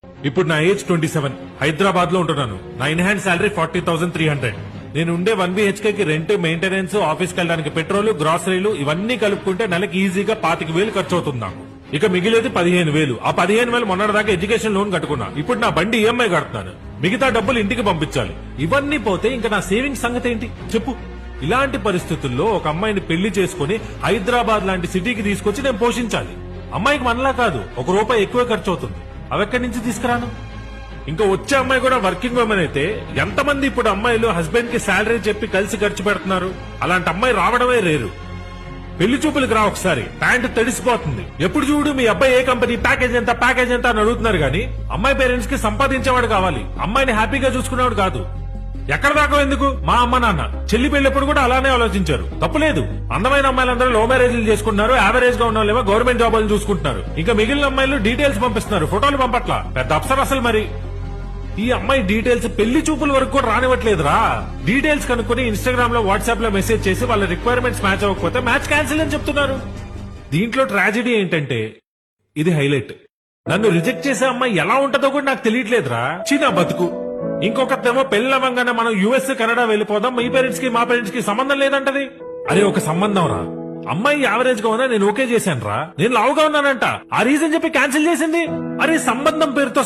ఇప్పుడు నా ఏజ్ 27, హైదరాబాద్ లో ఉంటున్నాను. నా ఇన్ హ్యాండ్ సాలరీ 40,300. నేను ఉండే 1 BHK కి రెంట్, మెయింటెనెన్స్, ఆఫీస్ కి వెళ్ళడానికి పెట్రోల్, గ్రాసరీలు ఇవన్నీ కలుపుకుంటే నెలకి ఈజీగా 25,000 ఖర్చు అవుతుంది నాకు. ఇక మిగిలేది 15,000. ఆ 15,000 మొన్నటిదాకా ఎడ్యుకేషన్ లోన్ కట్టుకున్నా. ఇప్పుడు నా బండి ఈఎంఐ కడుతున్నాను. మిగతా డబ్బులు ఇంటికి పంపించాలి. ఇవన్నీ పోతే ఇంకా నా సేవింగ్స్ సంగతి ఏంటి చెప్పు? ఇలాంటి పరిస్థితుల్లో ఒక అమ్మాయిని పెళ్లి చేసుకుని హైదరాబాద్ లాంటి సిటీకి తీసుకొచ్చి నేను పోషించాలి. అమ్మాయికి మనలా కాదు, ₹1 ఎక్కువ ఖర్చు అవుతుంది. అవెక్కడి నుంచి తీసుకురాను? ఇంకా వచ్చే అమ్మాయి కూడా వర్కింగ్ ఉమెన్ అయితే ఎంతమంది ఇప్పుడు అమ్మాయిలు హస్బెండ్ కి శాలరీ చెప్పి కలిసి ఖర్చు పెడుతున్నారు? అలాంటి అమ్మాయి రావడమే రేరు. పెళ్లి చూపులకు రా ఒకసారి, ప్యాంటు తడిసిపోతుంది. ఎప్పుడు చూడు మీ అబ్బాయి ఏ కంపెనీ, ప్యాకేజ్ ఎంత అని అడుగుతున్నారు గానీ అమ్మాయి పేరెంట్స్ కి సంపాదించేవాడు కావాలి, అమ్మాయిని హ్యాపీగా చూసుకునేవాడు కాదు. ఎక్కడ దాకా ఎందుకు? మా అమ్మ నాన్న చెల్లి పెళ్లిప్పుడు కూడా అలానే ఆలోచించారు. తప్పులేదు. అందమైన అమ్మాయిలందరూ లవ్ మ్యారేజ్లు చేసుకుంటున్నారు. యావరేజ్ గా ఉన్న వాళ్ళేమో గవర్నమెంట్ జాబులు చూసుకుంటున్నారు. ఇంకా మిగిలిన అమ్మాయిలు డీటెయిల్స్ పంపిస్తున్నారు, ఫోటోలు పంపట్ల. పెద్ద అప్సర్ అసలు. మరి ఈ అమ్మాయి డీటెయిల్స్ పెళ్లి చూపుల వరకు కూడా రానివ్వట్లేదురా. డీటెయిల్స్ కనుక్కొని ఇన్స్టాగ్రామ్ లో, వాట్సాప్ లో మెసేజ్ చేసి వాళ్ళ రిక్వైర్మెంట్స్ మ్యాచ్ అవ్వకపోతే మ్యాచ్ క్యాన్సిల్ అని చెప్తున్నారు. దీంట్లో ట్రాజెడీ ఏంటంటే ఇది హైలైట్. నన్ను రిజెక్ట్ చేసే అమ్మాయి ఎలా ఉంటుందో కూడా నాకు తెలియట్లేదురా. చిన్న బతుకు. ఇంకొకతేమో పెళ్ళవంగానే మనం US, కెనడా వెళ్ళిపోదాం, మీ పేరెంట్స్ కి మా పేరెంట్స్ కి సంబంధం లేదంటది. అరే ఒక సంబంధం రా. అమ్మాయి యావరేజ్ గా ఉన్నా నేను ఓకే చేశాను రా. నేను లావుగా ఉన్నానంట. ఆ రీజన్ చెప్పి క్యాన్సిల్ చేసింది. అరే సంబంధం పేరుతో